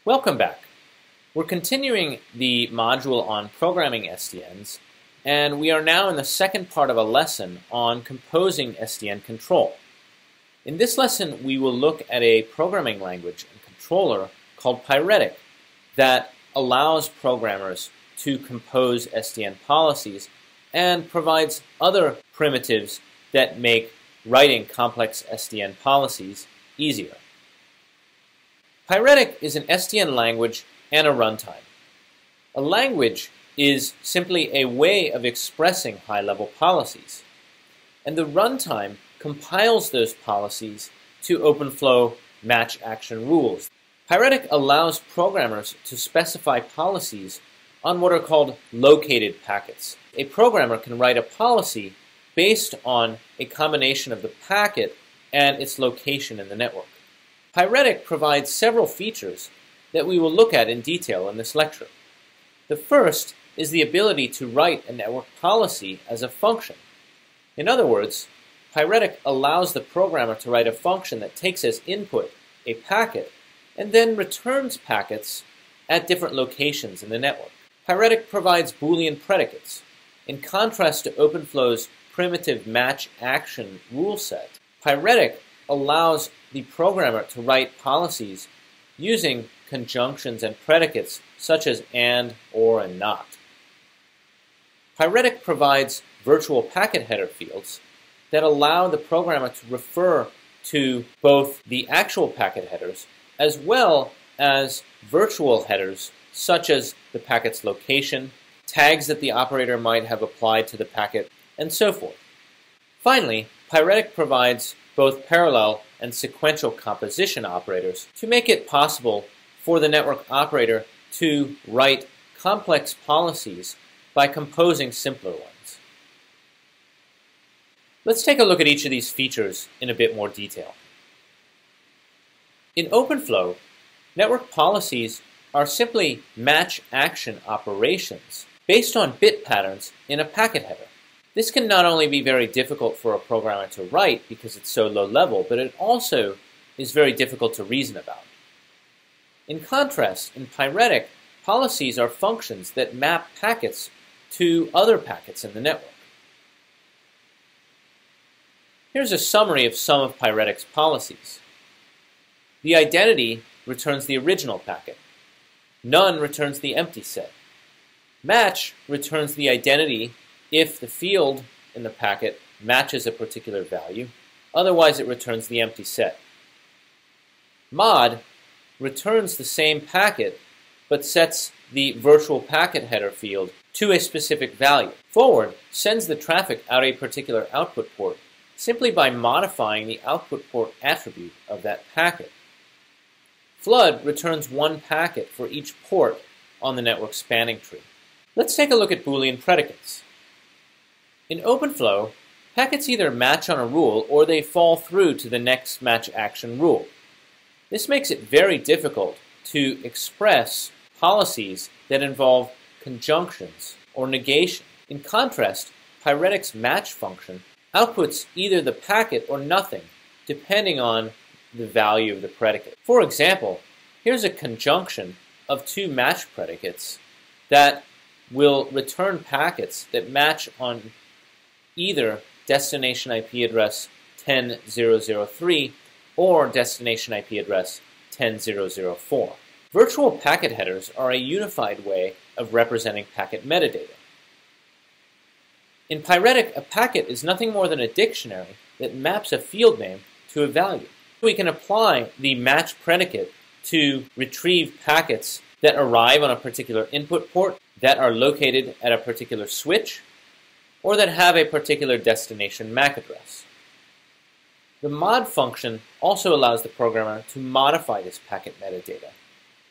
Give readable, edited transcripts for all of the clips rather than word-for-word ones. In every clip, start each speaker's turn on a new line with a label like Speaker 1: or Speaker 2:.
Speaker 1: Welcome back. We're continuing the module on programming SDNs, and we are now in the second part of a lesson on composing SDN control. In this lesson, we will look at a programming language and controller called Pyretic that allows programmers to compose SDN policies and provides other primitives that make writing complex SDN policies easier. Pyretic is an SDN language and a runtime. A language is simply a way of expressing high-level policies, and the runtime compiles those policies to OpenFlow match action rules. Pyretic allows programmers to specify policies on what are called located packets. A programmer can write a policy based on a combination of the packet and its location in the network. Pyretic provides several features that we will look at in detail in this lecture. The first is the ability to write a network policy as a function. In other words, Pyretic allows the programmer to write a function that takes as input a packet and then returns packets at different locations in the network. Pyretic provides Boolean predicates. In contrast to OpenFlow's primitive match action rule set, Pyretic allows the programmer to write policies using conjunctions and predicates such as and, or, and not. Pyretic provides virtual packet header fields that allow the programmer to refer to both the actual packet headers as well as virtual headers such as the packet's location, tags that the operator might have applied to the packet, and so forth. Finally, Pyretic provides both parallel and sequential composition operators to make it possible for the network operator to write complex policies by composing simpler ones. Let's take a look at each of these features in a bit more detail. In OpenFlow, network policies are simply match action operations based on bit patterns in a packet header. This can not only be very difficult for a programmer to write because it's so low level, but it also is very difficult to reason about. In contrast, in Pyretic, policies are functions that map packets to other packets in the network. Here's a summary of some of Pyretic's policies. The identity returns the original packet. None returns the empty set. Match returns the identity if the field in the packet matches a particular value. Otherwise, it returns the empty set. Mod returns the same packet but sets the virtual packet header field to a specific value. Forward sends the traffic out a particular output port simply by modifying the output port attribute of that packet. Flood returns one packet for each port on the network spanning tree. Let's take a look at Boolean predicates. In OpenFlow, packets either match on a rule or they fall through to the next match action rule. This makes it very difficult to express policies that involve conjunctions or negation. In contrast, Pyretic's match function outputs either the packet or nothing, depending on the value of the predicate. For example, here's a conjunction of two match predicates that will return packets that match on either destination IP address 10.0.0.3 or destination IP address 10.0.0.4. Virtual packet headers are a unified way of representing packet metadata. In Pyretic, a packet is nothing more than a dictionary that maps a field name to a value. We can apply the match predicate to retrieve packets that arrive on a particular input port, that are located at a particular switch, or that have a particular destination MAC address. The mod function also allows the programmer to modify this packet metadata,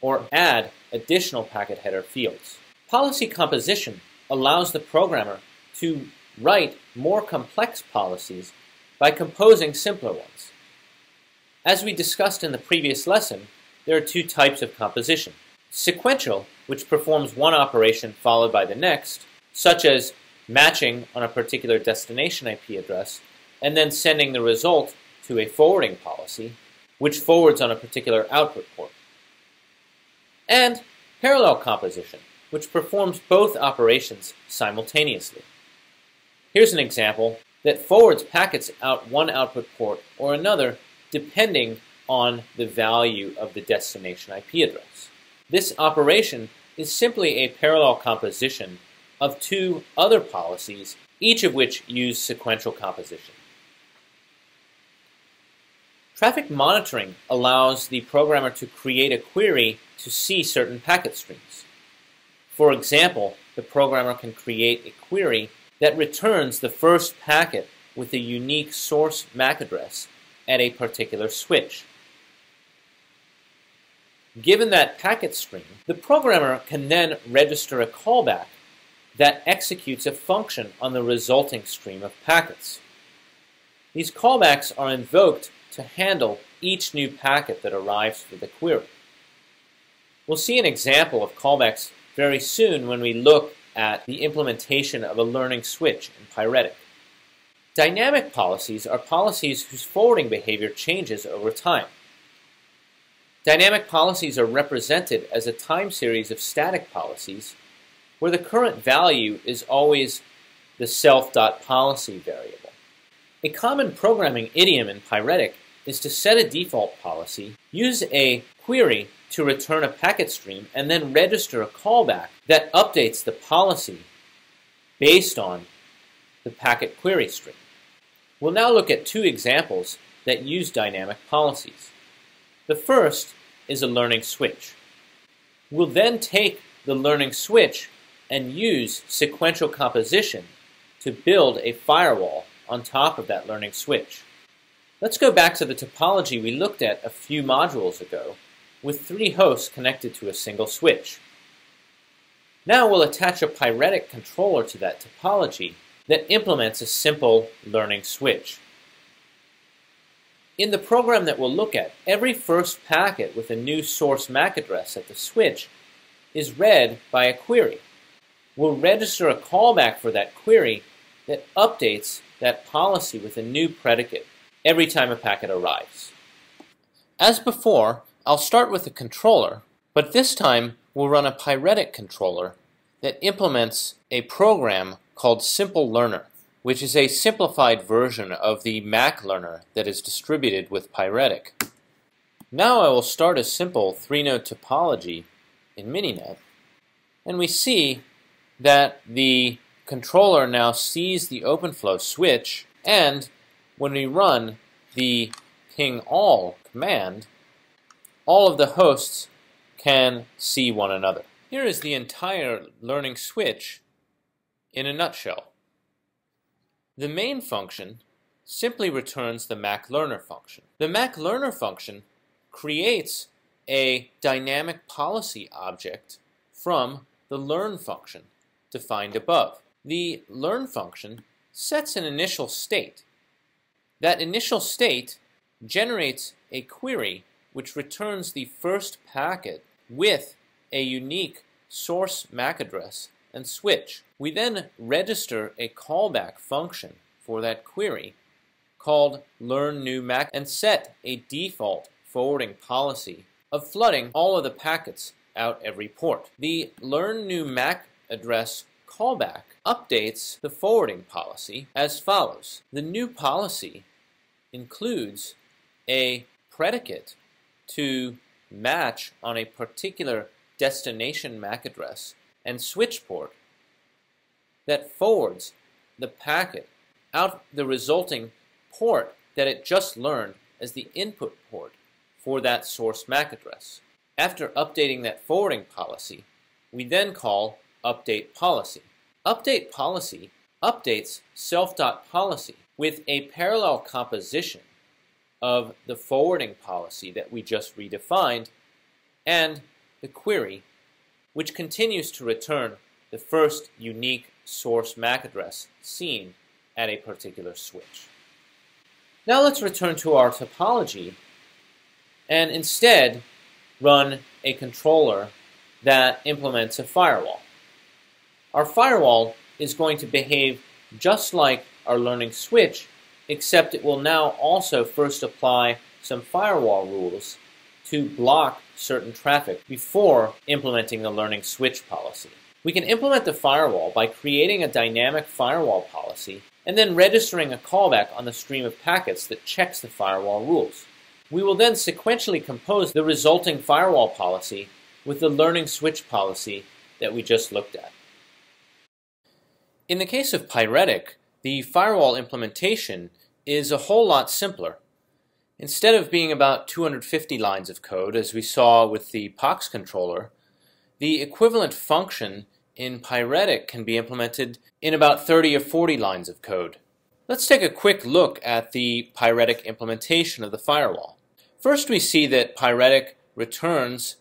Speaker 1: or add additional packet header fields. Policy composition allows the programmer to write more complex policies by composing simpler ones. As we discussed in the previous lesson, there are two types of composition. Sequential, which performs one operation followed by the next, such as matching on a particular destination IP address, and then sending the result to a forwarding policy, which forwards on a particular output port. and parallel composition, which performs both operations simultaneously. Here's an example that forwards packets out one output port or another depending on the value of the destination IP address. This operation is simply a parallel composition of two other policies, each of which use sequential composition. Traffic monitoring allows the programmer to create a query to see certain packet streams. For example, the programmer can create a query that returns the first packet with a unique source MAC address at a particular switch. Given that packet stream, the programmer can then register a callback that executes a function on the resulting stream of packets. These callbacks are invoked to handle each new packet that arrives for the query. We'll see an example of callbacks very soon when we look at the implementation of a learning switch in Pyretic. Dynamic policies are policies whose forwarding behavior changes over time. Dynamic policies are represented as a time series of static policies where the current value is always the self.policy variable. A common programming idiom in Pyretic is to set a default policy, use a query to return a packet stream, and then register a callback that updates the policy based on the packet query stream. We'll now look at two examples that use dynamic policies. The first is a learning switch. We'll then take the learning switch and use sequential composition to build a firewall on top of that learning switch. Let's go back to the topology we looked at a few modules ago with 3 hosts connected to a single switch. Now we'll attach a Pyretic controller to that topology that implements a simple learning switch. In the program that we'll look at, every first packet with a new source MAC address at the switch is read by a query. We'll register a callback for that query that updates that policy with a new predicate every time a packet arrives. As before, I'll start with a controller, but this time we'll run a Pyretic controller that implements a program called Simple Learner, which is a simplified version of the Mac learner that is distributed with Pyretic. Now I will start a simple 3-node topology in Mininet, and we see that the controller now sees the OpenFlow switch, and when we run the ping all command, all of the hosts can see one another. Here is the entire learning switch in a nutshell. The main function simply returns the MacLearner function. The MacLearner function creates a dynamic policy object from the learn function defined above. The learn function sets an initial state. That initial state generates a query which returns the first packet with a unique source MAC address and switch. We then register a callback function for that query called learnNewMac and set a default forwarding policy of flooding all of the packets out every port. The learnNewMac address callback updates the forwarding policy as follows. The new policy includes a predicate to match on a particular destination MAC address and switch port that forwards the packet out the resulting port that it just learned as the input port for that source MAC address. After updating that forwarding policy, we then call update policy. Update policy updates self.policy with a parallel composition of the forwarding policy that we just redefined and the query, which continues to return the first unique source MAC address seen at a particular switch. Now let's return to our topology and instead run a controller that implements a firewall. Our firewall is going to behave just like our learning switch, except it will now also first apply some firewall rules to block certain traffic before implementing the learning switch policy. We can implement the firewall by creating a dynamic firewall policy and then registering a callback on the stream of packets that checks the firewall rules. We will then sequentially compose the resulting firewall policy with the learning switch policy that we just looked at. In the case of Pyretic, the firewall implementation is a whole lot simpler. Instead of being about 250 lines of code, as we saw with the POX controller, the equivalent function in Pyretic can be implemented in about 30 or 40 lines of code. Let's take a quick look at the Pyretic implementation of the firewall. First, we see that Pyretic returns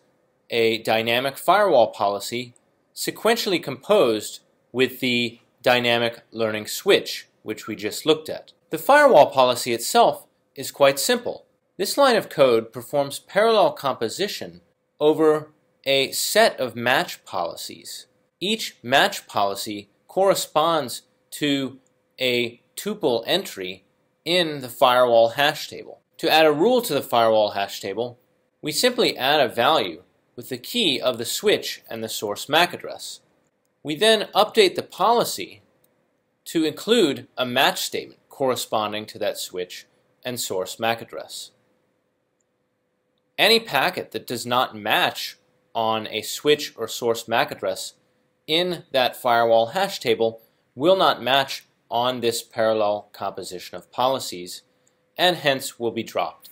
Speaker 1: a dynamic firewall policy sequentially composed with the dynamic learning switch, which we just looked at. The firewall policy itself is quite simple. This line of code performs parallel composition over a set of match policies. Each match policy corresponds to a tuple entry in the firewall hash table. To add a rule to the firewall hash table, we simply add a value with the key of the switch and the source MAC address. We then update the policy to include a match statement corresponding to that switch and source MAC address. Any packet that does not match on a switch or source MAC address in that firewall hash table will not match on this parallel composition of policies and hence will be dropped.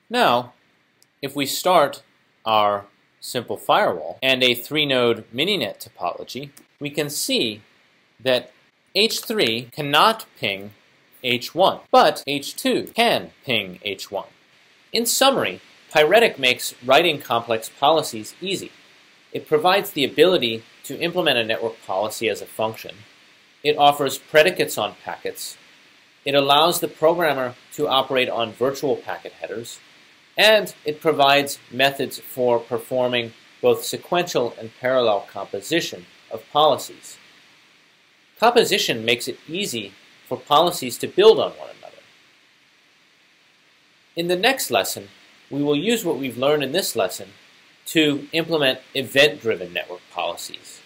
Speaker 1: Now, if we start our simple firewall and a 3-node mininet topology, we can see that H3 cannot ping H1, but H2 can ping H1. In summary, Pyretic makes writing complex policies easy. It provides the ability to implement a network policy as a function. It offers predicates on packets. It allows the programmer to operate on virtual packet headers. And it provides methods for performing both sequential and parallel composition of policies. Composition makes it easy for policies to build on one another. In the next lesson, we will use what we've learned in this lesson to implement event-driven network policies.